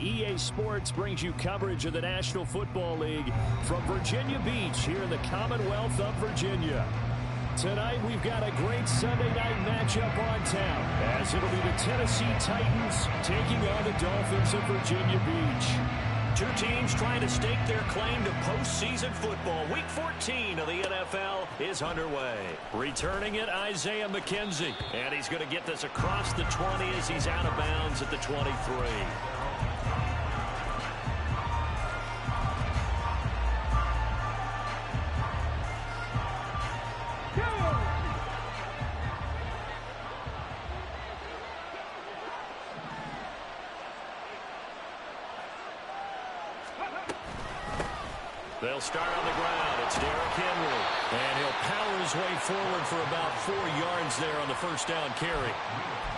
EA Sports brings you coverage of the National Football League from Virginia Beach here in the Commonwealth of Virginia. Tonight we've got a great Sunday night matchup on town, as it'll be the Tennessee Titans taking on the Dolphins of Virginia Beach. Two teams trying to stake their claim to postseason football. Week 14 of the NFL is underway. Returning it, Isaiah McKenzie. And he's going to get this across the 20 as he's out of bounds at the 23. They'll start on the ground. It's Derrick Henry. And he'll power his way forward for about 4 yards there on the first down carry.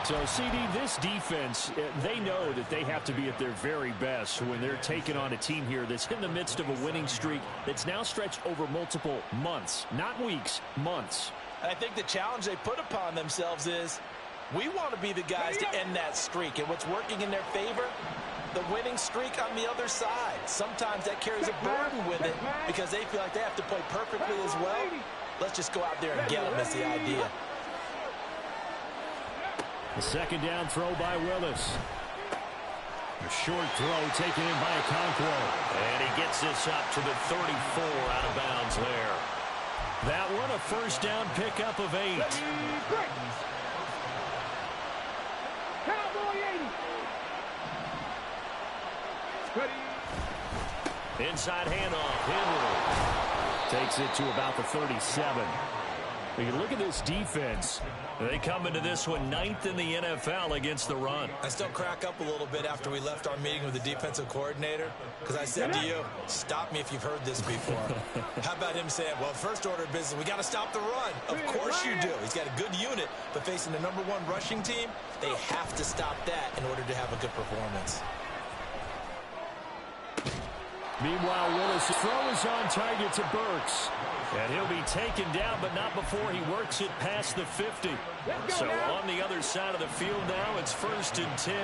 So, CD, this defense, they know that they have to be at their very best when they're taking on a team here that's in the midst of a winning streak that's now stretched over multiple months. Not weeks, months. And I think the challenge they put upon themselves is we want to be the guys to end that streak. And what's working in their favor? The winning streak on the other side. Sometimes that carries a burden with it because they feel like they have to play perfectly as well. Let's just go out there and get them is the idea. The second down throw by Willis. A short throw taken in by Okonkwo. And he gets this up to the 34 out of bounds there. That one a first down pickup of 8. Inside handoff, Henry. Takes it to about the 37. You look at this defense. They come into this one 9th in the NFL against the run. I still crack up a little bit after we left our meeting with the defensive coordinator because I said to you, stop me if you've heard this before. How about him saying, well, first order of business, we got to stop the run. Of course you do. He's got a good unit, but facing the #1 rushing team, they have to stop that in order to have a good performance. Meanwhile, Willis' throw is on target to Burks. And he'll be taken down, but not before he works it past the 50. So on the other side of the field now, it's 1st and 10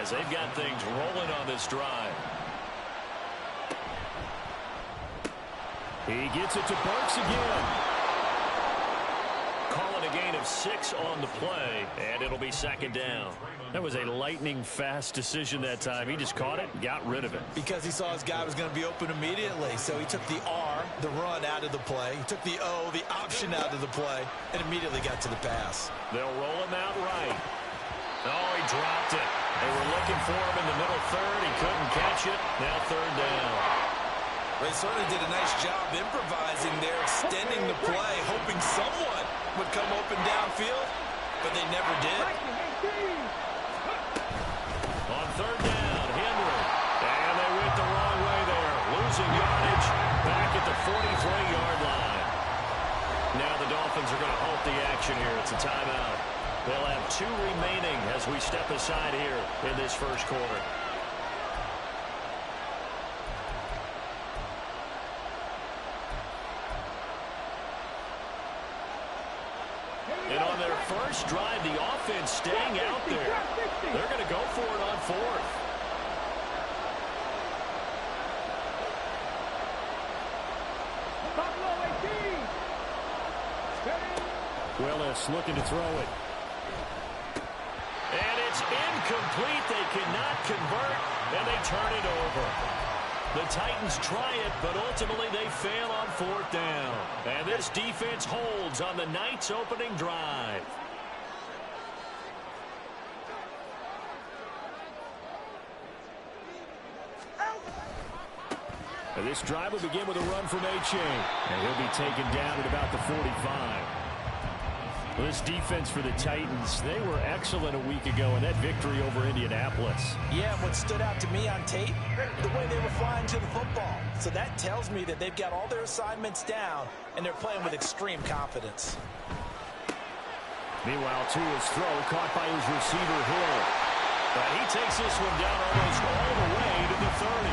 as they've got things rolling on this drive. He gets it to Burks again. Calling a gain of 6 on the play, and it'll be 2nd down. That was a lightning-fast decision that time. He just caught it and got rid of it. Because he saw his guy was going to be open immediately. So he took the R, the run, out of the play. He took the O, the option, out of the play, and immediately got to the pass. They'll roll him out right. Oh, he dropped it. They were looking for him in the middle third. He couldn't catch it. Now 3rd down. They certainly did a nice job improvising there, extending the play, hoping someone would come open downfield, but they never did. On 3rd down, Henry. And they went the wrong way there. Losing yardage back at the 43-yard line. Now the Dolphins are going to halt the action here. It's a timeout. They'll have 2 remaining as we step aside here in this first quarter. And on their first drive, the offense staying out there. They're going to go for it on 4th. Willis looking to throw it. And it's incomplete. They cannot convert, and they turn it over. The Titans try it, but ultimately they fail on 4th down. And this defense holds on the night's opening drive. And this drive will begin with a run from H.A. And he'll be taken down at about the 45. Well, this defense for the Titans, they were excellent a week ago in that victory over Indianapolis. Yeah, what stood out to me on tape, the way they were flying to the football. So that tells me that they've got all their assignments down, and they're playing with extreme confidence. Meanwhile, Tua's throw caught by his receiver, Hill. But he takes this one down almost all the way to the 30.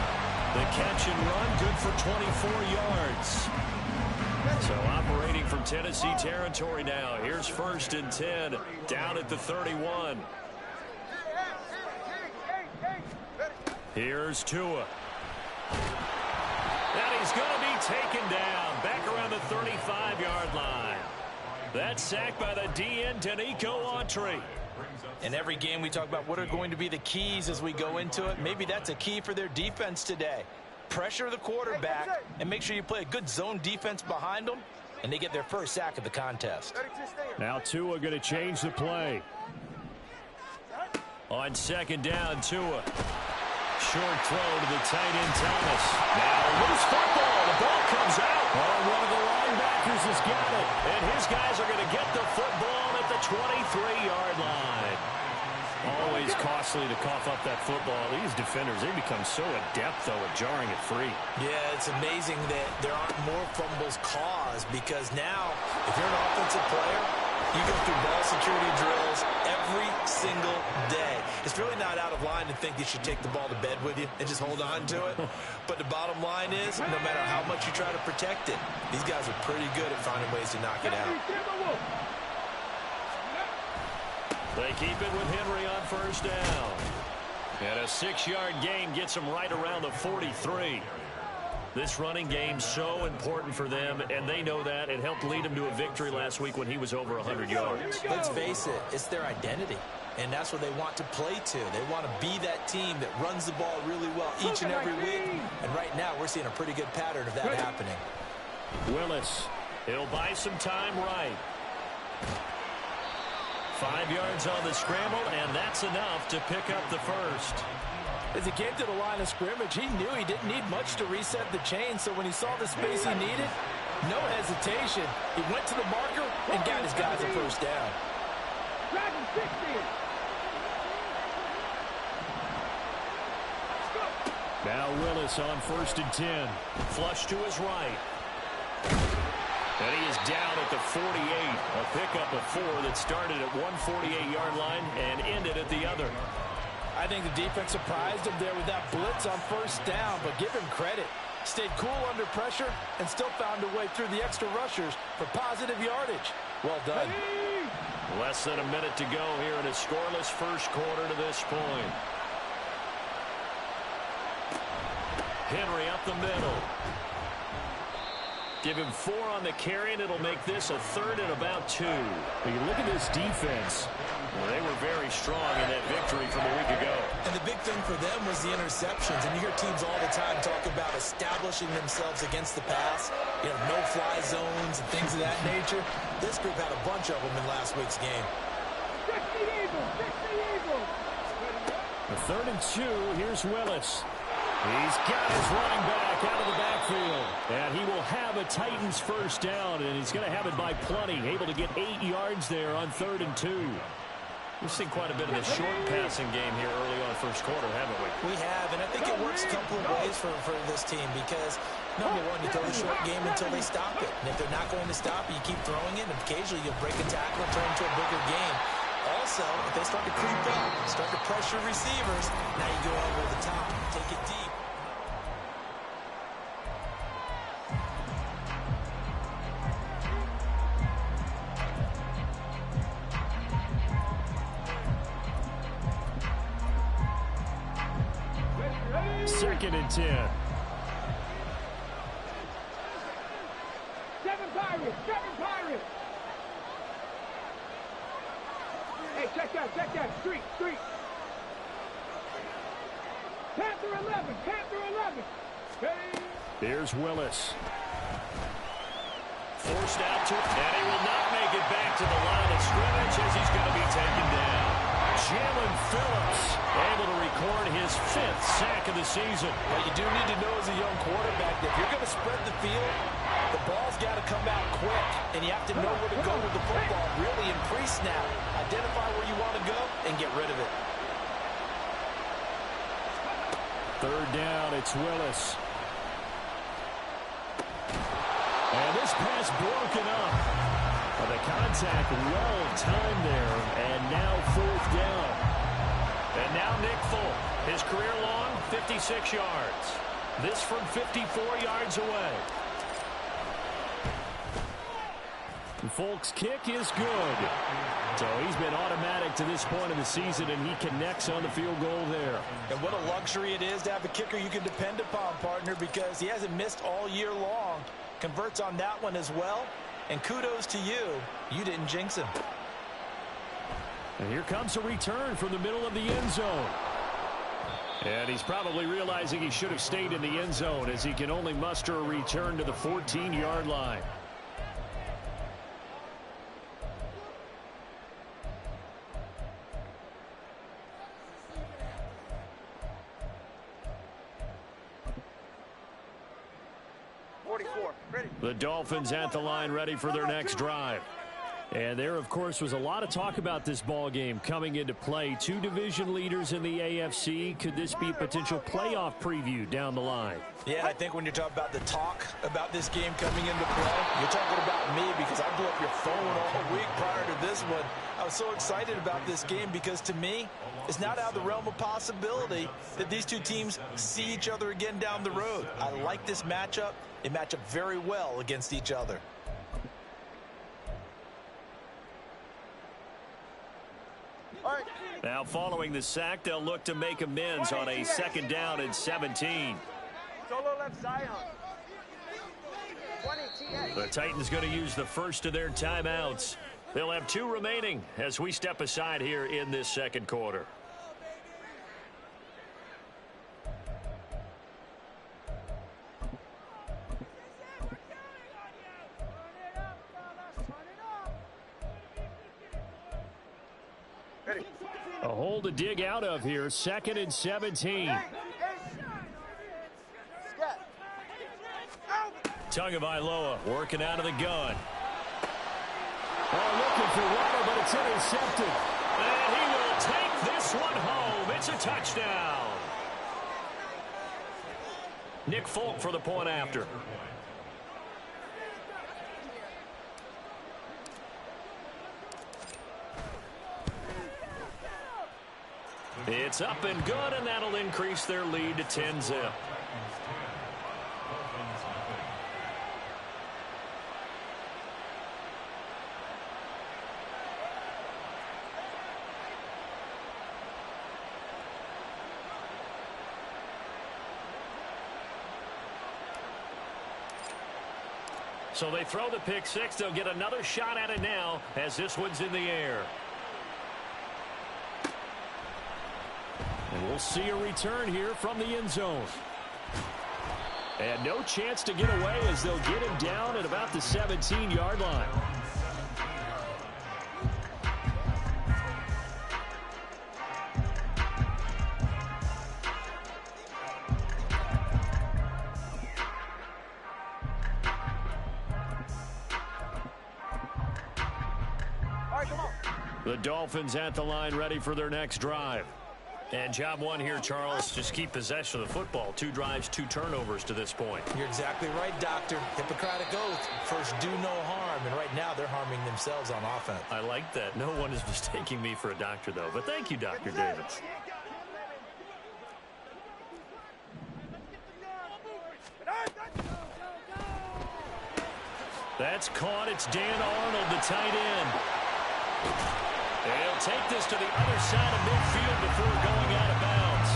The catch and run, good for 24 yards. So operating from Tennessee territory now. Here's 1st and 10, down at the 31. Here's Tua. And he's going to be taken down back around the 35-yard line. That's sacked by the BManTooNice05. In every game we talk about what are going to be the keys as we go into it. Maybe that's a key for their defense today. Pressure the quarterback and make sure you play a good zone defense behind them, and they get their first sack of the contest. Now Tua going to change the play. On second down, Tua. Short throw to the tight end, Thomas. Now loose football. The ball comes out. Oh, one of the linebackers has got it. And his guys are going to get the football at the 23-yard line. Always costly to cough up that football. These defenders, they become so adept, though, at jarring it free. Yeah, it's amazing that there aren't more fumbles caused, because now, if you're an offensive player, you go through ball security drills every single day. It's really not out of line to think you should take the ball to bed with you and just hold on to it. But the bottom line is, no matter how much you try to protect it, these guys are pretty good at finding ways to knock it out. They keep it with Henry on first down. And a 6-yard gain gets them right around the 43. This running game so important for them, and they know that. It helped lead them to a victory last week when he was over 100 yards. Let's face it, it's their identity, and that's what they want to play to. They want to be that team that runs the ball really well each and every week, and right now we're seeing a pretty good pattern of that happening. Willis, he'll buy some time right. 5 yards on the scramble, and that's enough to pick up the first. As he came to the line of scrimmage, he knew he didn't need much to reset the chain, so when he saw the space he needed, no hesitation. He went to the marker and got his guys a first down. Now Willis on 1st and 10. Flush to his right. And he is down at the 48. A pickup of 4 that started at 148-yard line and ended at the other. I think the defense surprised him there with that blitz on first down, but give him credit. Stayed cool under pressure and still found a way through the extra rushers for positive yardage. Well done. Less than a minute to go here in a scoreless first quarter to this point. Henry up the middle. Give him 4 on the carry, and it'll make this a 3rd and about 2. When you look at this defense, well, they were very strong in that victory from a week ago. And the big thing for them was the interceptions. And you hear teams all the time talk about establishing themselves against the pass, you know, no-fly zones and things of that nature. This group had a bunch of them in last week's game. the 3rd and 2. Here's Willis. He's got his running back out of the backfield. And he will have a Titans first down, and he's going to have it by plenty. Able to get 8 yards there on 3rd and 2. We've seen quite a bit of the short passing game here early on first quarter, haven't we? We have, and I think it works a couple of ways for this team because, number one, you throw the short game until they stop it. And if they're not going to stop it, you keep throwing it, and occasionally you'll break a tackle and turn into a bigger game. Also, if they start to creep up, start to pressure receivers, now you go over the top, take it deep. Second and 10. Seven Pirates. Hey, check that. Street. Panther 11. Hey. Here's Willis. Forced out to, and he will not make it back to the line of scrimmage as he's going to be taken down. Jalen Phillips able to record his 5th sack of the season. What you do need to know as a young quarterback, that if you're going to spread the field, the ball's got to come out quick, and you have to know where to go with the football, really in pre-snap. Identify where you want to go and get rid of it. 3rd down, it's Willis. And this pass broken up. Well, the contact well timed there, and now 4th down. And now Nick Folk, his career long, 56 yards. This from 54 yards away. Folk's kick is good. So he's been automatic to this point of the season, and he connects on the field goal there. And what a luxury it is to have a kicker you can depend upon, partner, because he hasn't missed all year long. Converts on that one as well. And kudos to you. You didn't jinx him. And here comes a return from the middle of the end zone. And he's probably realizing he should have stayed in the end zone, as he can only muster a return to the 14-yard line. The Dolphins at the line, ready for their next drive. And there, of course, was a lot of talk about this ball game coming into play. Two division leaders in the AFC. Could this be a potential playoff preview down the line? Yeah, I think when you're talking about the talk about this game coming into play, you're talking about me, because I blew up your phone all week prior to this one. I was so excited about this game because, to me, it's not out of the realm of possibility that these two teams see each other again down the road. I like this matchup. They match up very well against each other. Now, following the sack, they'll look to make amends on a 2nd down and 17. Solo left Zion. 20 The Titans going to use the first of their timeouts. They'll have 2 remaining as we step aside here in this second quarter. A hole to dig out of here. 2nd and 17. Tagovailoa working out of the gun. Looking for water, but it's intercepted. And he will take this one home. It's a touchdown. Nick Folk for the point after. It's up and good, and that'll increase their lead to 10-zip. So they throw the pick six. They'll get another shot at it now as this one's in the air. And we'll see a return here from the end zone. And no chance to get away as they'll get him down at about the 17-yard line. The Dolphins at the line, ready for their next drive. And job one here, Charles, just keep possession of the football. 2 drives, 2 turnovers to this point. You're exactly right, Doctor. Hippocratic oath. First, do no harm. And right now, they're harming themselves on offense. I like that. No one is mistaking me for a doctor, though. But thank you, Dr. Davis. That's caught. It's Dan Arnold, the tight end. They'll take this to the other side of midfield before going out of bounds.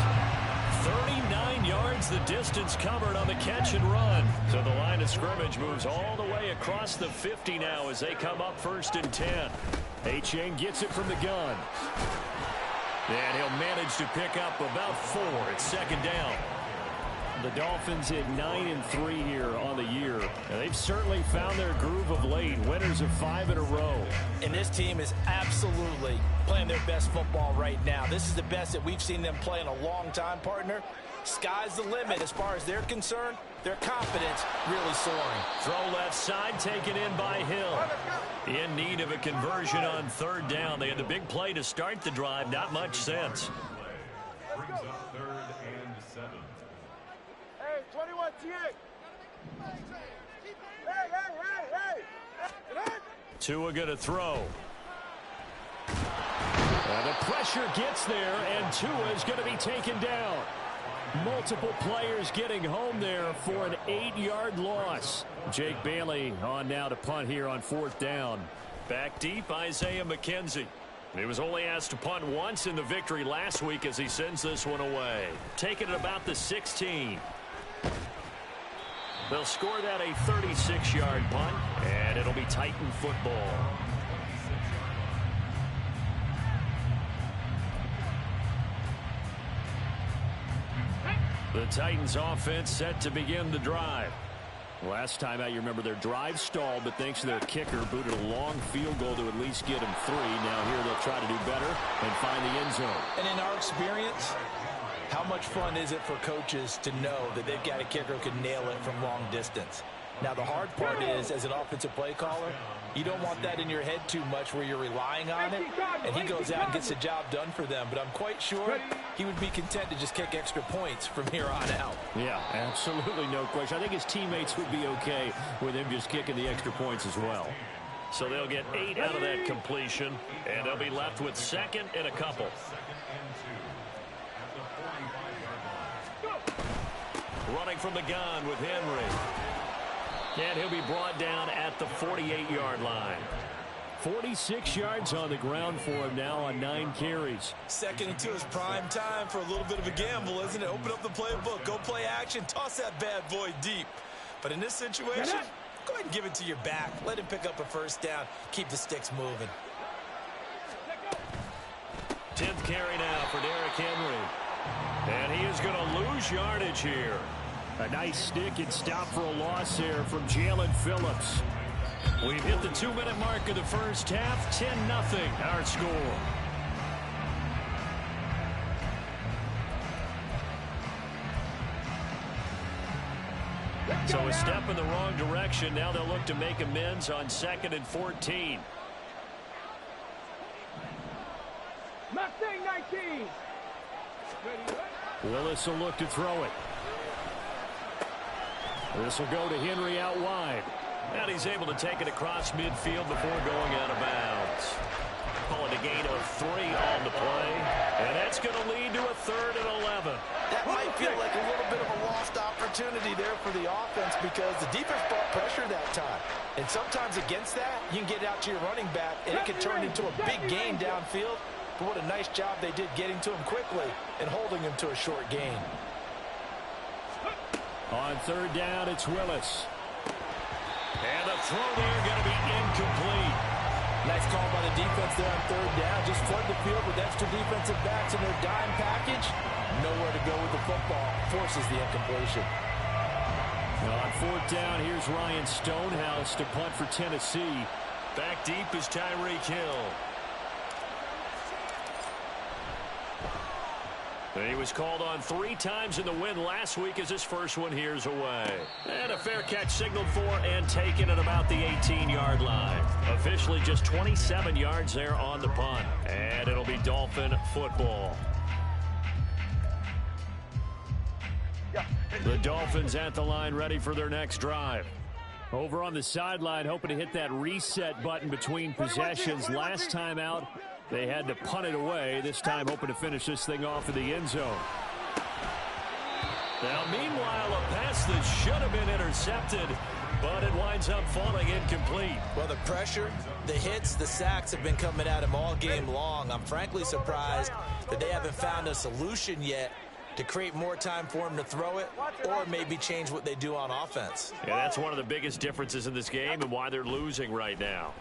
39 yards the distance covered on the catch and run. So the line of scrimmage moves all the way across the 50 now as they come up 1st and 10. Achane gets it from the gun. And he'll manage to pick up about 4. It's 2nd down. The Dolphins at 9-3 here on the year. And they've certainly found their groove of late. Winners of 5 in a row. And this team is absolutely playing their best football right now. This is the best that we've seen them play in a long time, partner. Sky's the limit as far as they're concerned. Their confidence really soaring. Throw left side, taken in by Hill. In need of a conversion on 3rd down. They had the big play to start the drive. Not much sense. Brings up 3rd and 7. Hey, 21 T8. Hey. Tua going to throw. The pressure gets there, and Tua is going to be taken down. Multiple players getting home there for an 8-yard loss. Jake Bailey on now to punt here on 4th down. Back deep, Isaiah McKenzie. He was only asked to punt once in the victory last week as he sends this one away. Taking it about the 16. They'll score that a 36-yard punt, and it'll be Titan football. The Titans offense set to begin the drive. Last time out, you remember their drive stalled, but thanks to their kicker, booted a long field goal to at least get them 3. Now here they'll try to do better and find the end zone. And in our experience, how much fun is it for coaches to know that they've got a kicker who can nail it from long distance? Now, the hard part is, as an offensive play caller, you don't want that in your head too much where you're relying on it, and he goes out and gets the job done for them. But I'm quite sure he would be content to just kick extra points from here on out. Yeah, absolutely no question. I think his teammates would be okay with him just kicking the extra points as well. So they'll get 8 out of that completion, and they'll be left with 2nd and a couple. Running from the gun with Henry. And he'll be brought down at the 48-yard line. 46 yards on the ground for him now on 9 carries. 2nd and 2 is prime time for a little bit of a gamble, isn't it? Open up the playbook, go play action, toss that bad boy deep. But in this situation, go ahead and give it to your back. Let him pick up a 1st down. Keep the sticks moving. 10th carry now for Derrick Henry. And he is going to lose yardage here. A nice stick and stop for a loss there from Jalen Phillips. We've hit the 2-minute mark of the first half. 10-0 our score. So a step in the wrong direction. Now they'll look to make amends on 2nd and 14. Mustang 19. Willis will look to throw it. This will go to Henry out wide. And he's able to take it across midfield before going out of bounds. Call it a gain of 3 on the play. And that's going to lead to a 3rd and 11. That might feel like a little bit of a lost opportunity there for the offense because the defense brought pressure that time. And sometimes against that, you can get it out to your running back, and it can turn into a big gain downfield. But what a nice job they did getting to him quickly and holding him to a short gain. On 3rd down, it's Willis. And the throw there going to be incomplete. Nice call by the defense there on 3rd down. Just flood the field with extra defensive backs in their dime package. Nowhere to go with the football. Forces the incompletion. On 4th down, here's Ryan Stonehouse to punt for Tennessee. Back deep is Tyreek Hill. He was called on 3 times in the win last week as his first one here's away. And a fair catch signaled for and taken at about the 18-yard line. Officially just 27 yards there on the punt. And it'll be Dolphin football. The Dolphins at the line ready for their next drive. Over on the sideline, hoping to hit that reset button between possessions. Last time out, they had to punt it away. This time, hoping to finish this thing off in the end zone. Now, meanwhile, a pass that should have been intercepted, but it winds up falling incomplete. Well, the pressure, the hits, the sacks have been coming at him all game long. I'm frankly surprised that they haven't found a solution yet to create more time for him to throw it or maybe change what they do on offense. Yeah, that's one of the biggest differences in this game and why they're losing right now.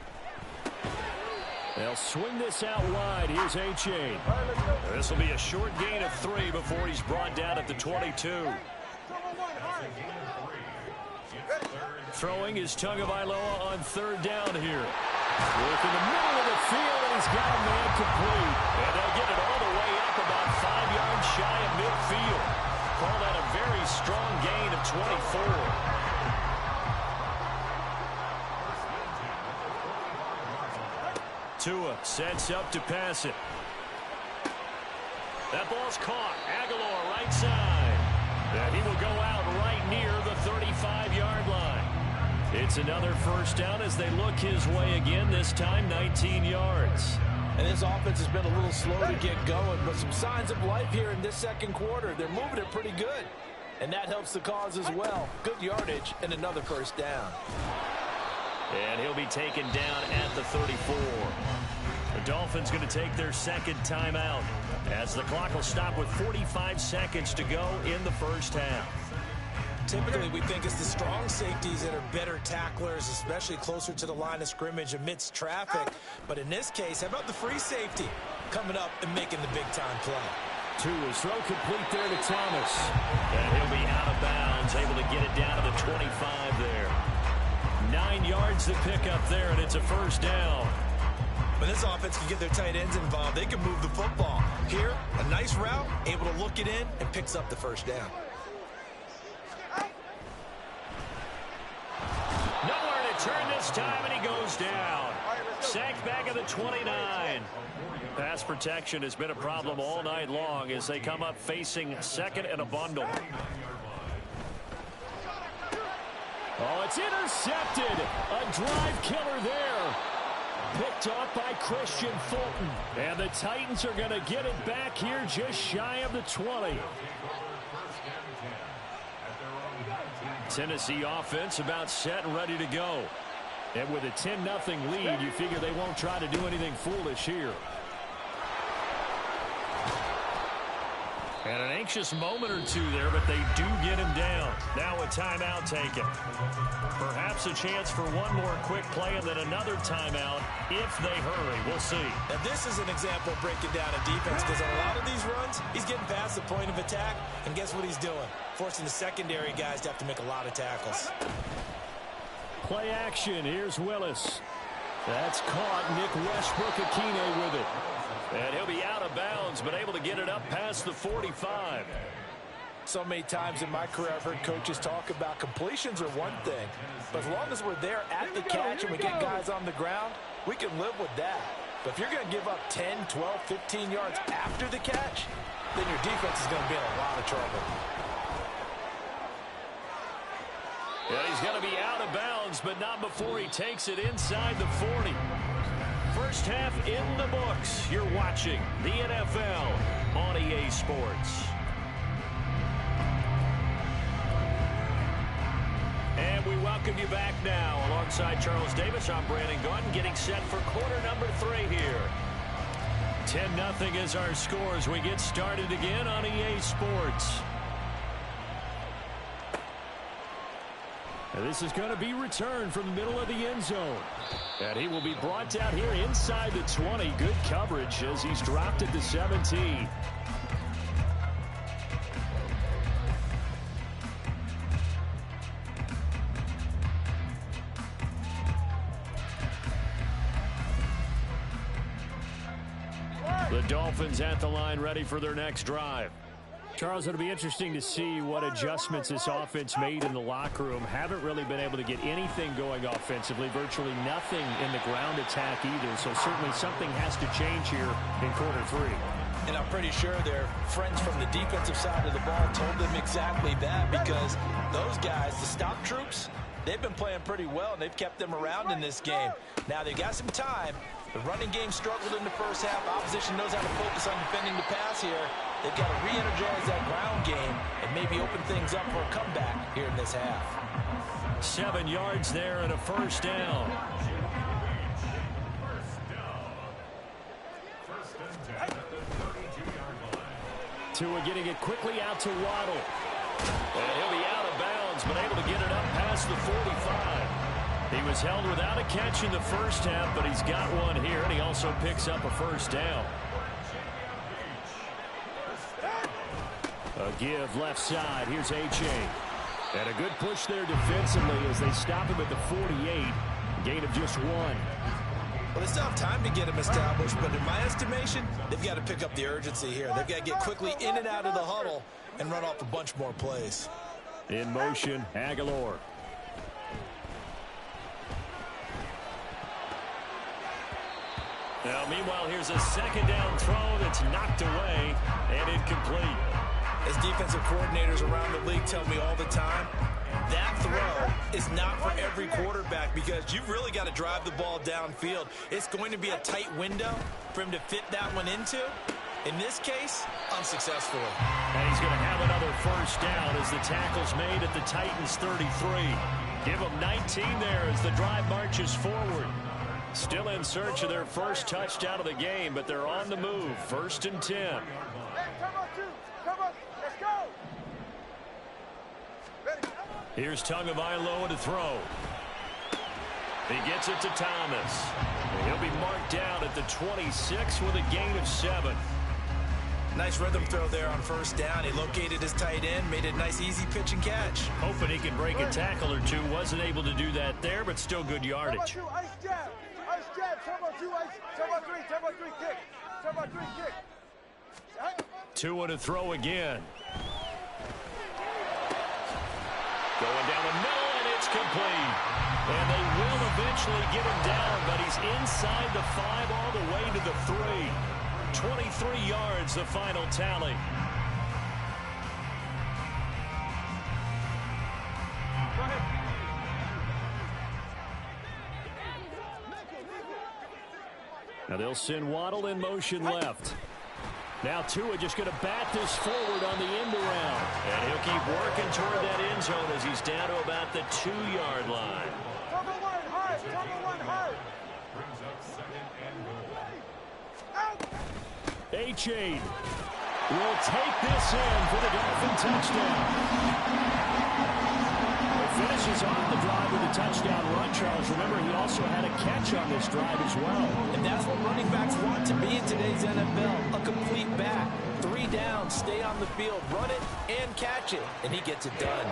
They'll swing this out wide. Here's A-Chain. This will be a short gain of 3 before he's brought down at the 22. Throwing is Tagovailoa on 3rd down here. Work in the middle of the field, and he's got a man complete. And they'll get it all the way up about 5 yards shy of midfield. Call that a very strong gain of 24. Tua sets up to pass it. That ball's caught. Aguilar right side. And he will go out right near the 35-yard line. It's another 1st down as they look his way again, this time 19 yards. And this offense has been a little slow to get going, but some signs of life here in this second quarter. They're moving it pretty good, and that helps the cause as well. Good yardage and another first down. And he'll be taken down at the 34. The Dolphins going to take their second timeout as the clock will stop with 45 seconds to go in the first half. Typically, we think it's the strong safeties that are better tacklers, especially closer to the line of scrimmage amidst traffic. But in this case, how about the free safety coming up and making the big-time play? To his throw complete there to Thomas. And he'll be out of bounds, able to get it down to the 25 there. 9 yards to pick up there, and it's a first down. When this offense can get their tight ends involved, they can move the football. Here, a nice route, able to look it in, and picks up the first down. Nowhere to turn this time, and he goes down. Sacked back at the 29. Pass protection has been a problem all night long as they come up facing second and a bundle. Oh, it's intercepted. A drive killer there. Picked off by Christian Fulton. And the Titans are going to get it back here just shy of the 20. Tennessee offense about set and ready to go. And with a 10-0 lead, you figure they won't try to do anything foolish here. And an anxious moment or two there, but they do get him down. Now a timeout taken. Perhaps a chance for one more quick play and then another timeout if they hurry. We'll see. Now this is an example of breaking down a defense, because on a lot of these runs, he's getting past the point of attack, and guess what he's doing? Forcing the secondary guys to have to make a lot of tackles. Play action. Here's Willis. That's caught. Nick Westbrook-Akine with it. And he'll be out of bounds, but able to get it up past the 45. So many times in my career, I've heard coaches talk about completions are one thing, but as long as we're there at the catch and we get guys on the ground, we can live with that. But if you're going to give up 10, 12, 15 yards after the catch, then your defense is going to be in a lot of trouble. Yeah, he's going to be out of bounds, but not before he takes it inside the 40. First half in the books. You're watching the NFL on EA Sports. And we welcome you back now. Alongside Charles Davis, I'm Brandon Gunn, getting set for quarter number 3 here. 10-0 is our score as we get started again on EA Sports. And this is going to be returned from the middle of the end zone. And he will be brought down here inside the 20. Good coverage as he's dropped at the 17. The Dolphins at the line, ready for their next drive. Charles, it'll be interesting to see what adjustments this offense made in the locker room. Haven't really been able to get anything going offensively, virtually nothing in the ground attack either. So certainly something has to change here in quarter 3. And I'm pretty sure their friends from the defensive side of the ball told them exactly that, because those guys, the stop troops, they've been playing pretty well, and they've kept them around in this game. Now they've got some time. The running game struggled in the first half. Opposition knows how to focus on defending the pass here. They've got to re-energize that ground game and maybe open things up for a comeback here in this half. 7 yards there and a first down. Tua getting it quickly out to Waddle. And he'll be out of bounds, but able to get it up past the 45. He was held without a catch in the first half, but he's got one here, and he also picks up a first down. A give left side. Here's A.J. And a good push there defensively as they stop him at the 48. Gain of just 1. Well, they still have time to get him established, but in my estimation, they've got to pick up the urgency here. They've got to get quickly in and out of the huddle and run off a bunch more plays. In motion, Aguilar. Now, meanwhile, here's a second down throw that's knocked away and incomplete. As defensive coordinators around the league tell me all the time, that throw is not for every quarterback because you've really got to drive the ball downfield. It's going to be a tight window for him to fit that one into. In this case, unsuccessfully. And he's going to have another first down as the tackle's made at the Titans' 33. Give them 19 there as the drive marches forward. Still in search of their first touchdown of the game, but they're on the move. 1st and 10. Hey, come on, two. Come on, let's go. Ready. Here's Tagovailoa to throw. He gets it to Thomas. He'll be marked down at the 26 with a gain of 7. Nice rhythm throw there on first down. He located his tight end, made it a nice easy pitch and catch. Hoping he can break a tackle or two. Wasn't able to do that there, but still good yardage. Turbo 2, ice jab. Ice jab. Turbo 2, ice. Turbo 3 kick. Turbo 3 kick. Hey. Tua to throw again. Going down the middle, and it's complete. And they will eventually get him down, but he's inside the 5 all the way to the 3. 23 yards, the final tally. Go ahead. Now they'll send Waddle in motion left. Now Tua just going to bat this forward on the end around. And he'll keep working toward that end zone as he's down to about the 2-yard line. Turbo 1 hard. Turbo 1 hard. Brings up 2nd and goal. Out. A-Chain will take this in for the Dolphin touchdown. It finishes off the drive with a touchdown run, Charles. Remember, he also had a catch on this drive as well. And that's what running backs want to be in today's NFL, a complete back. 3 down, stay on the field, run it, and catch it. And he gets it done.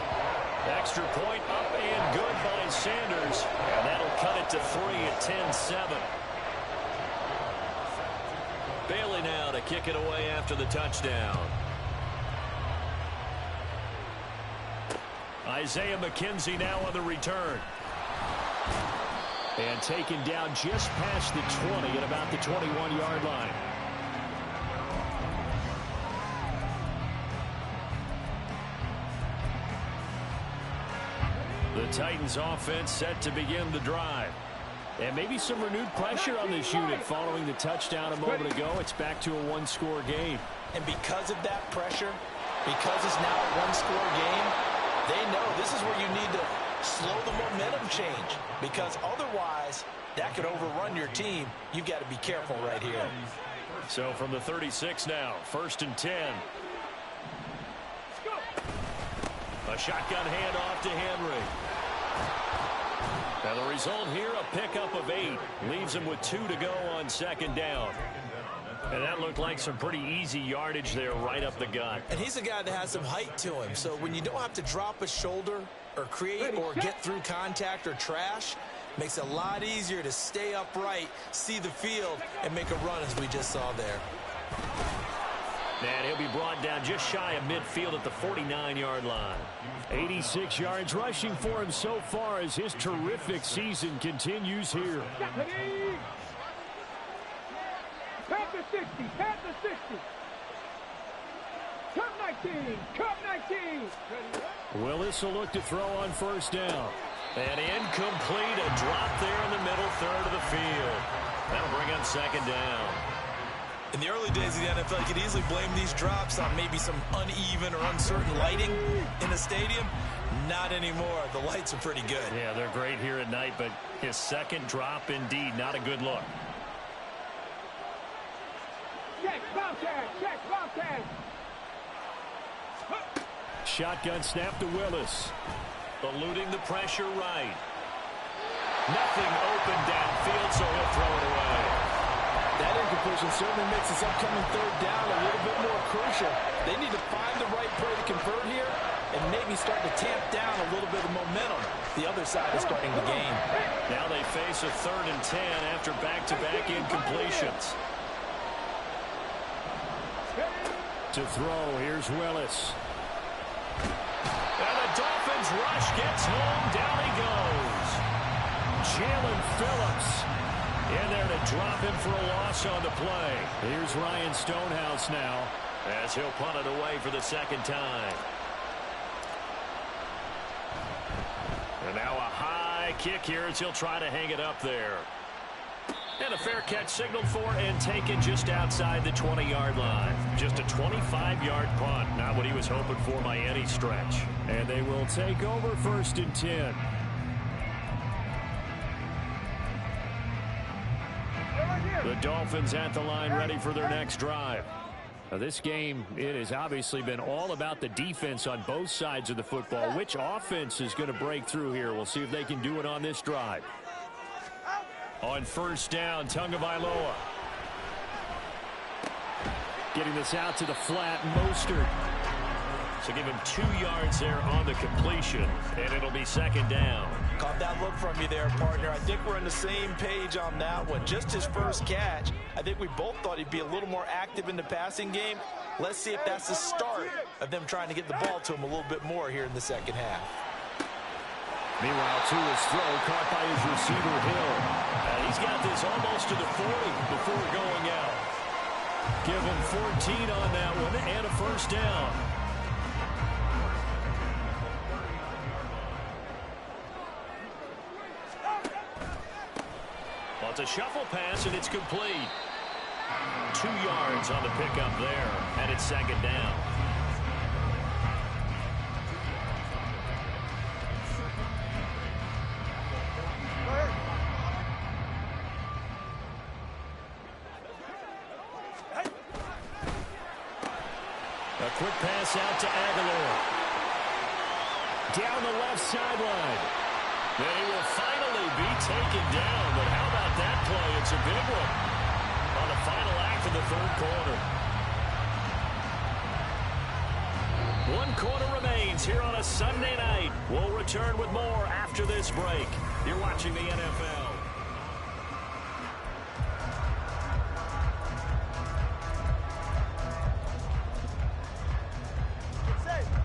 Extra point up and good by Sanders. And that'll cut it to 3 at 10-7. Bailey now to kick it away after the touchdown. Isaiah McKenzie now on the return. And taken down just past the 20 at about the 21-yard line. The Titans offense set to begin the drive. And maybe some renewed pressure on this unit following the touchdown a moment ago. It's back to a 1-score game. And because of that pressure, because it's now a 1-score game, they know this is where you need to slow the momentum change. Because otherwise, that could overrun your team. You've got to be careful right here. So from the 36 now, 1st and 10. A shotgun handoff to Henry. Now the result here, a pickup of 8. Leaves him with 2 to go on 2nd down. And that looked like some pretty easy yardage there right up the gut. And he's a guy that has some height to him. So when you don't have to drop a shoulder or create or get through contact or trash, makes it a lot easier to stay upright, see the field, and make a run as we just saw there. And he'll be brought down just shy of midfield at the 49-yard line. 86 yards rushing for him so far as his terrific season continues here. Pat the 60, pat the 60. Cup 19, cup 19. Willis will look to throw on 1st down. And incomplete, a drop there in the middle third of the field. That'll bring up 2nd down. In the early days of the NFL, you could easily blame these drops on maybe some uneven or uncertain lighting in the stadium. Not anymore. The lights are pretty good. Yeah, they're great here at night, but his 2nd drop, indeed, not a good look. Check, Bobcat, check, Bobcat. Shotgun snap to Willis. Eluding the pressure right. Nothing open downfield, so he'll throw it away. That incompletion certainly makes this upcoming 3rd down a little bit more crucial. They need to find the right play to convert here and maybe start to tamp down a little bit of momentum. The other side is starting to gain. Now they face a 3rd and 10 after back-to-back incompletions. To throw, here's Willis. And the Dolphins rush gets home. Down he goes. Jalen Phillips in there to drop him for a loss on the play. Here's Ryan Stonehouse now as he'll punt it away for the 2nd time. kick here as he'll try to hang it up there. And a fair catch signaled for and taken just outside the 20-yard line. Just a 25-yard punt. Not what he was hoping for by any stretch. And they will take over 1st and 10. The Dolphins at the line ready for their next drive. Now, this game, it has obviously been all about the defense on both sides of the football. Which offense is going to break through here? We'll see if they can do it on this drive. On 1st down, Tagovailoa. Getting this out to the flat, Mostert. So give him 2 yards there on the completion, and it'll be 2nd down. Caught that look from you there, partner. I think we're on the same page on that one. Just his first catch. I think we both thought he'd be a little more active in the passing game. Let's see if that's the start of them trying to get the ball to him a little bit more here in the 2nd half. Meanwhile, to his throw, caught by his receiver, Hill. He's got this almost to the 40 before going out. Give him 14 on that one and a 1st down. Well, it's a shuffle pass, and it's complete. 2 yards on the pickup there, and it's 2nd down. A quick pass out to Aguilar. Down the left sideline. Then he will finally be taken down, but how about that play? It's a big one on the final act of the 3rd quarter. 1 quarter remains here on a Sunday night. We'll return with more after this break. You're watching the NFL.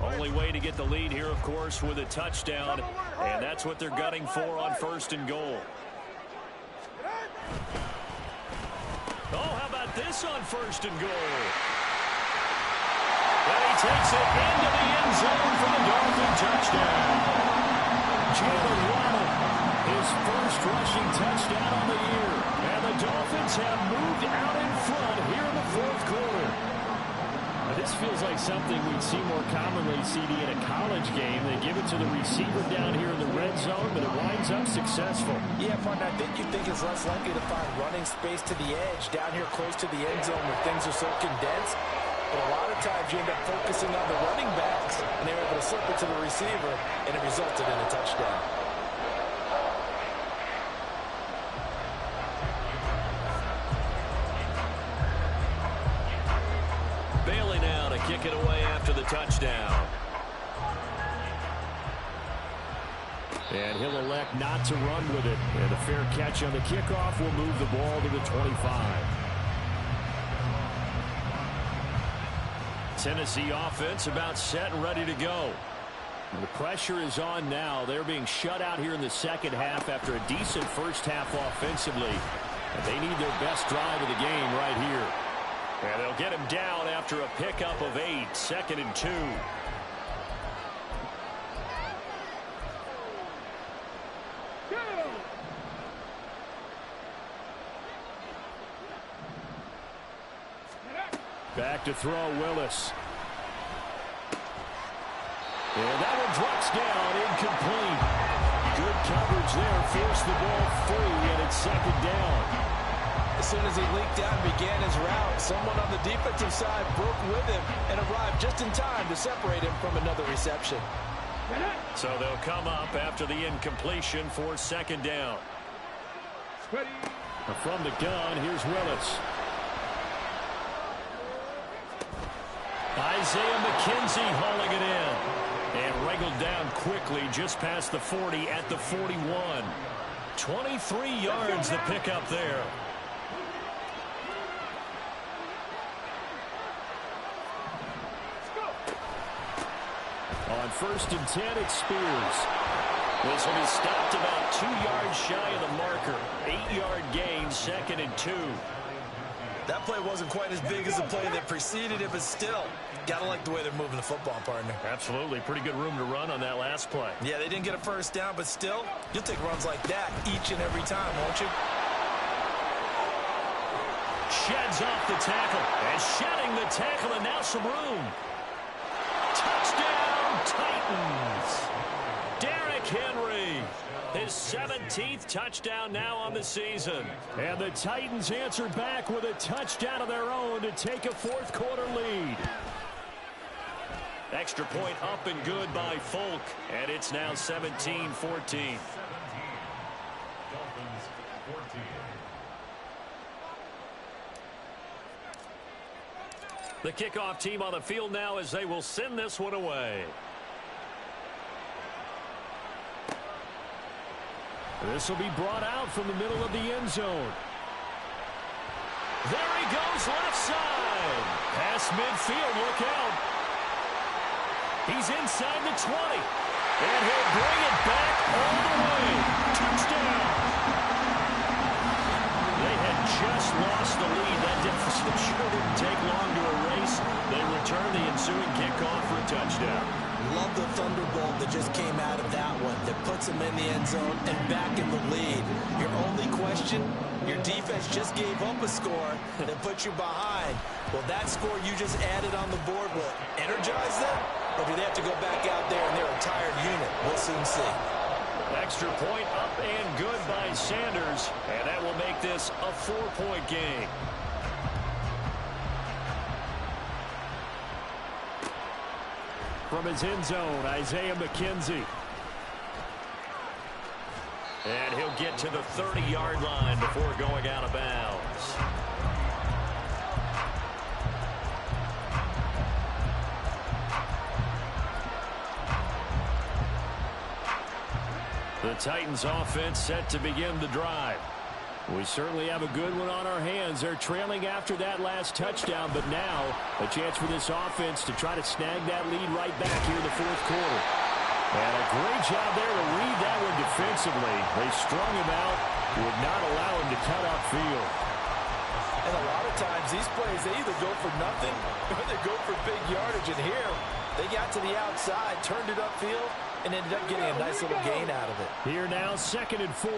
Only way to get the lead here, of course, with a touchdown, and that's what they're gunning for on 1st and goal. Oh, how about this on 1st and goal? And he takes it into the end zone for the Dolphin touchdown. Jalen Waddle, his first rushing touchdown on the year. And the Dolphins have moved out in front here in the 4th quarter. This feels like something we'd see more commonly, CD, in a college game. They give it to the receiver down here in the red zone, but it winds up successful. Yeah, partner, I think you think it's less likely to find running space to the edge down here close to the end zone where things are so condensed. But a lot of times you end up focusing on the running backs, and they're able to slip it to the receiver, and it resulted in a touchdown. Bailey now to kick it away after the touchdown. And he'll elect not to run with it. And a fair catch on the kickoff will move the ball to the 25. Tennessee offense about set and ready to go. And the pressure is on now. They're being shut out here in the 2nd half after a decent 1st half offensively. And they need their best drive of the game right here. And they'll get him down after a pickup of 8, 2nd and 2. Back to throw, Willis. And that one drops down, incomplete. Good coverage there, forced the ball free, and it's 2nd down. As soon as he leaked out and began his route, someone on the defensive side broke with him and arrived just in time to separate him from another reception. So they'll come up after the incompletion for 2nd down. From the gun, here's Willis. Isaiah McKenzie hauling it in. And wrangled down quickly just past the 40 at the 41. 23 yards the pickup there. On 1st and 10, it's Spears. This will be stopped about 2 yards shy of the marker. 8-yard gain, 2nd and 2. That play wasn't quite as big as the play that preceded it, but still, Gotta like the way they're moving the football, partner. Absolutely. Pretty good room to run on that last play. Yeah, they didn't get a first down, but still, you'll take runs like that each and every time, won't you? Sheds off the tackle. And shedding the tackle, and now some room. Touchdown, Titans. Derrick Henry. His 17th touchdown now on the season. And the Titans answer back with a touchdown of their own to take a fourth-quarter lead. Extra point up and good by Folk. And it's now 17-14. Dolphins 14. The kickoff team on the field now as they will send this one away. This will be brought out from the middle of the end zone. There he goes left side. Past midfield, look out. He's inside the 20. And he'll bring it back all the way. Touchdown. They had just lost the lead. That deficit sure didn't take long to erase. They return the ensuing kickoff for a touchdown. Love the thunderbolt that just came out of that one that puts them in the end zone and back in the lead. Your only question, your defense just gave up a score that put you behind. Well, that score you just added on the board will energize them, or do they have to go back out there and they're a tired unit? We'll soon see. Extra point up and good by Sanders, and that will make this a 4-point game. From his end zone, Isaiah McKenzie. And he'll get to the 30-yard line before going out of bounds. The Titans offense set to begin the drive. We certainly have a good one on our hands. They're trailing after that last touchdown, but now a chance for this offense to try to snag that lead right back here in the fourth quarter. And a great job there to read that one defensively. They strung him out, would not allow him to cut upfield. And a lot of times these plays, they either go for nothing or they go for big yardage. And here, they got to the outside, turned it upfield, and ended up getting a nice little gain out of it. Here now, 2nd and 4.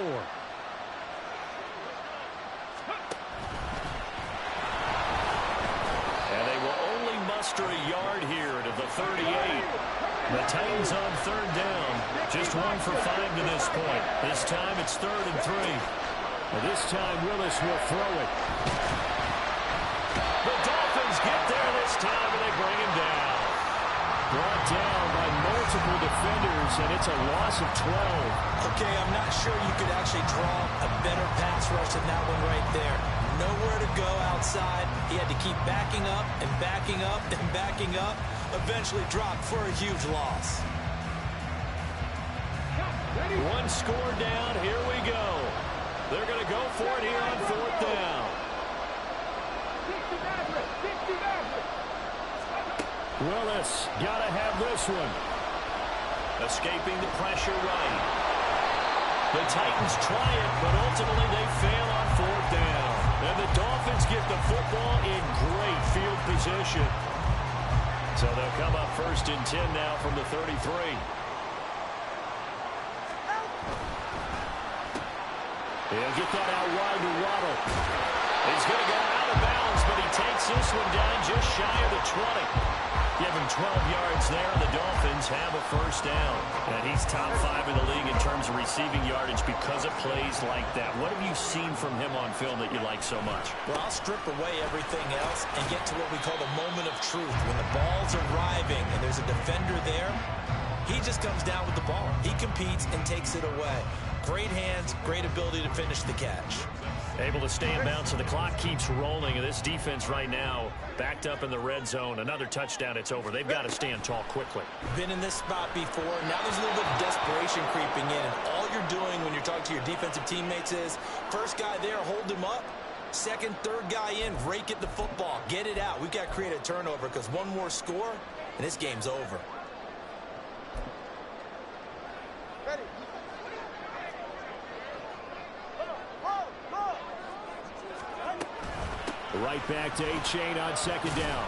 Muster a yard here to the 38. The Titans on 3rd down. Just 1 for 5 to this point. This time it's 3rd and 3. And this time Willis will throw it. The Dolphins get there this time and they bring him down. Brought down by multiple defenders, and it's a loss of 12. Okay, I'm not sure you could actually draw a better pass rush than that one right there. Nowhere to go outside. He had to keep backing up and backing up and backing up. Eventually dropped for a huge loss. 1 score down. Here we go. They're going to go for it here on 4th down. Willis got to have this one. Escaping the pressure right. The Titans try it, but ultimately they fail on 4th down. And the Dolphins get the football in great field position. So they'll come up 1st and 10 now from the 33. He'll get that out wide to Waddle. He's going to go out of bounds, but he takes this one down just shy of the 20. Give him 12 yards there. The Dolphins have a 1st down. And he's top 5 in the league in terms of receiving yardage because of plays like that. What have you seen from him on film that you like so much? Well, I'll strip away everything else and get to what we call the moment of truth. When the ball's arriving and there's a defender there, he just comes down with the ball. He competes and takes it away. Great hands, great ability to finish the catch. Able to stay in bounds, so the clock keeps rolling. And this defense right now backed up in the red zone. Another touchdown, it's over. They've got to stand tall quickly. Been in this spot before. Now there's a little bit of desperation creeping in. And all you're doing when you're talking to your defensive teammates is, first guy there, hold him up. Second, third guy in, rake at the football. Get it out. We've got to create a turnover because one more score, and this game's over. Ready. Right back to A-Chain on 2nd down.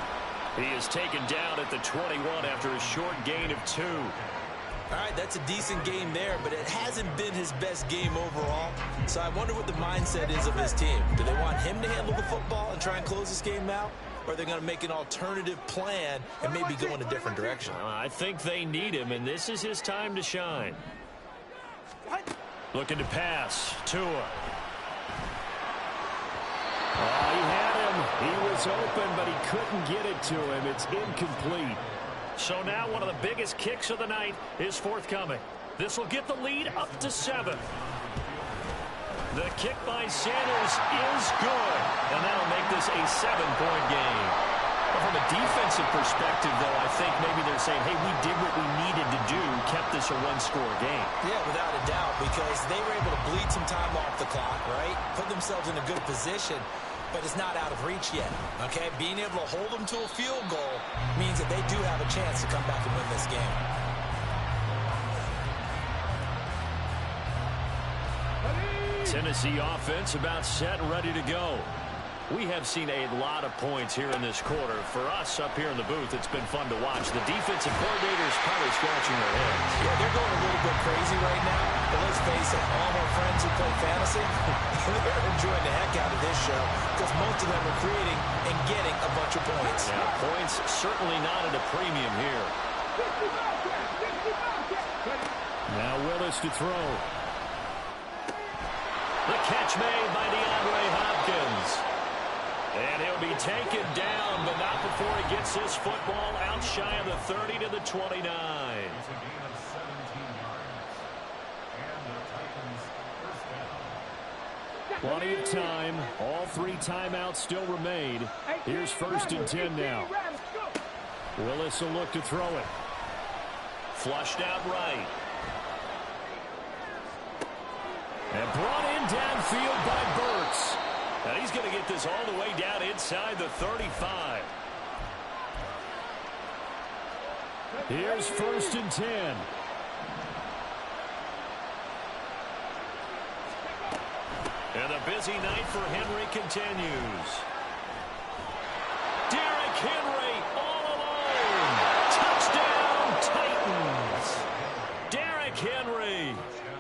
He is taken down at the 21 after a short gain of 2. All right, that's a decent game there, but it hasn't been his best game overall. So I wonder what the mindset is of his team. Do they want him to handle the football and try and close this game out? Or are they going to make an alternative plan and maybe go in a different direction? I think they need him, and this is his time to shine. Looking to pass. Tua. Oh, he had him. He was open, but he couldn't get it to him. It's incomplete. So now one of the biggest kicks of the night is forthcoming. This will get the lead up to 7. The kick by Sanders is good, and that'll make this a 7-point game. Well, from a defensive perspective, though, I think maybe they're saying, hey, we did what we needed to do, kept this a one-score game. Yeah, without a doubt, because they were able to bleed some time off the clock, right? Put themselves in a good position, but it's not out of reach yet, okay? Being able to hold them to a field goal means that they do have a chance to come back and win this game. Tennessee offense about set and ready to go. We have seen a lot of points here in this quarter. For us up here in the booth, it's been fun to watch. The defensive coordinators probably scratching their heads. Yeah, they're going a little bit crazy right now. But let's face it, all our friends who play fantasy, they're enjoying the heck out of this show because most of them are creating and getting a bunch of points. Yeah, points certainly not at a premium here. Now Willis to throw. The catch made by DeAndre Hopkins. And he'll be taken down, but not before he gets this football out shy of the 30 to the 29. It's a gain of 17 yards. And the Titans first down. Plenty of time. All 3 timeouts still remain. Here's 1st and 10 now. Willis will look to throw it. Flushed out right. And brought in downfield by Burks. Now he's going to get this all the way down inside the 35. Here's 1st and 10. And the busy night for Henry continues. Derrick Henry all alone. Touchdown, Titans. Derrick Henry.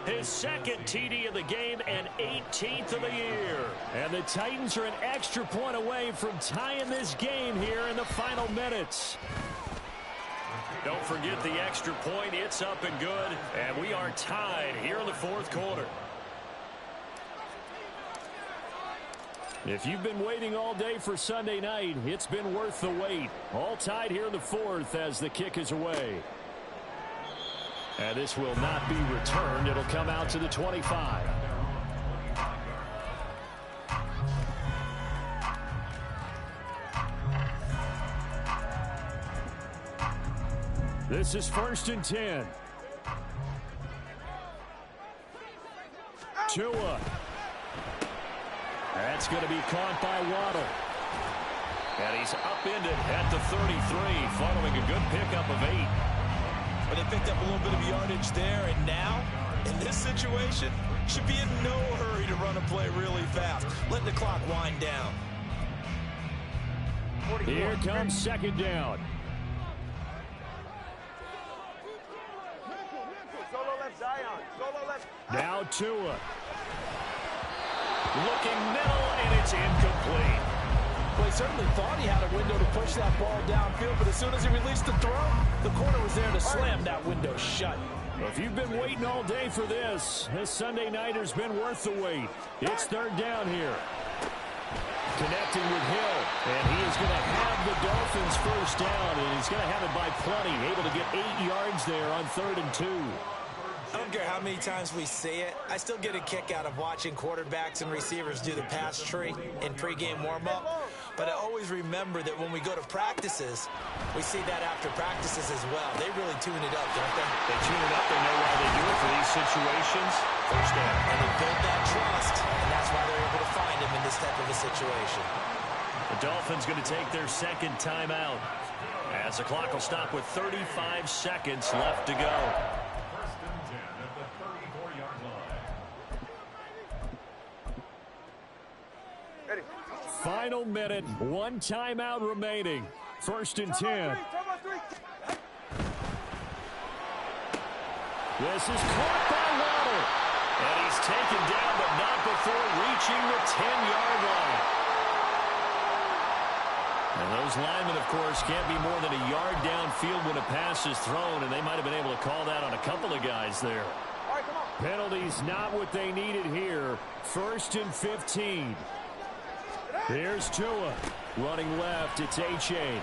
His 2nd TD of the game and 18th of the year. And the Titans are an extra point away from tying this game here in the final minutes. Don't forget the extra point. It's up and good. And we are tied here in the 4th quarter. If you've been waiting all day for Sunday night, it's been worth the wait. All tied here in the 4th as the kick is away. And this will not be returned. It'll come out to the 25. This is 1st and 10. Tua. That's going to be caught by Waddle. And he's upended at the 33 following a good pickup of 8. But they picked up a little bit of yardage there, and now, in this situation, should be in no hurry to run a play really fast. Let the clock wind down. Here comes 2nd down. Solo left, Zion. Solo left. Now Tua. Looking middle, and it's incomplete. Well, he certainly thought he had a window to push that ball downfield, but as soon as he released the throw, the corner was there to slam that window shut. If you've been waiting all day for this Sunday nighter's been worth the wait. It's 3rd down here. Connecting with Hill, and he is going to have the Dolphins' 1st down, and he's going to have it by plenty, able to get 8 yards there on 3rd and 2. I don't care how many times we say it, I still get a kick out of watching quarterbacks and receivers do the pass tree in pregame warm-up. But I always remember that when we go to practices, we see that after practices as well. They really tune it up, don't they? They tune it up. They know why they do it for these situations. 1st down. And they build that trust, and that's why they're able to find him in this type of a situation. The Dolphins going to take their 2nd timeout as the clock will stop with 35 seconds left to go. Ready. Final minute, 1 timeout remaining. First and 10. Turbo three. This is caught by Waddle. And he's taken down, but not before reaching the 10-yard line. And those linemen, of course, can't be more than a yard downfield when a pass is thrown, and they might have been able to call that on a couple of guys there. All right, come on. Penalties not what they needed here. First and 15. Here's Tua. Running left, it's A-Chain.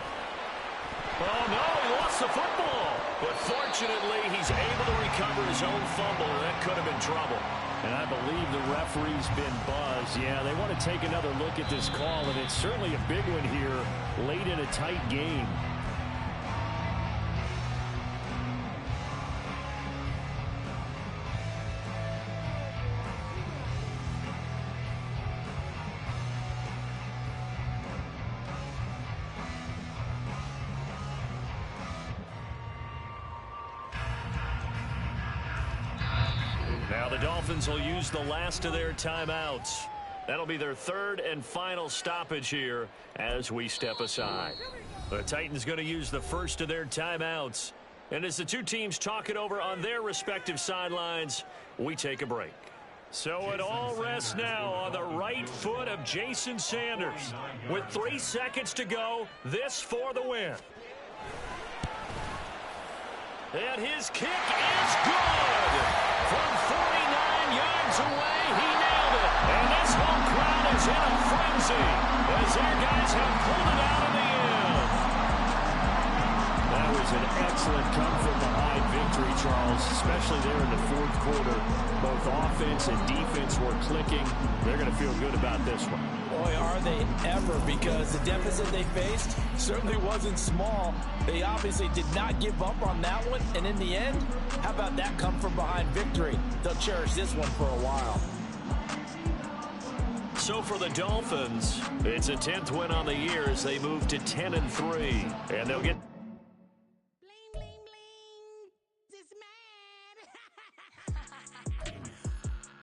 Oh, no, he lost the football. But fortunately, he's able to recover his own fumble, and that could have been trouble. And I believe the referee's been buzzed. Yeah, they want to take another look at this call, and it's certainly a big one here late in a tight game. Now the Dolphins will use the last of their timeouts. That'll be their third and final stoppage here as we step aside. The Titans going to use the first of their timeouts. And as the two teams talk it over on their respective sidelines, we take a break. So it all rests now on the right foot of Jason Sanders. With 3 seconds to go, this for the win. And his kick is good. From 49 yards away, he nailed it. And this home crowd is in a frenzy as their guys have pulled it out in the end. That was an excellent come-from-behind victory, Charles, especially there in the fourth quarter. Both offense and defense were clicking. They're going to feel good about this one. Boy, are they ever, because the deficit they faced certainly wasn't small. They obviously did not give up on that one, and in the end, how about that come-from-behind victory? They'll cherish this one for a while. So for the Dolphins, it's a 10th win on the year as they move to 10-3, and they'll get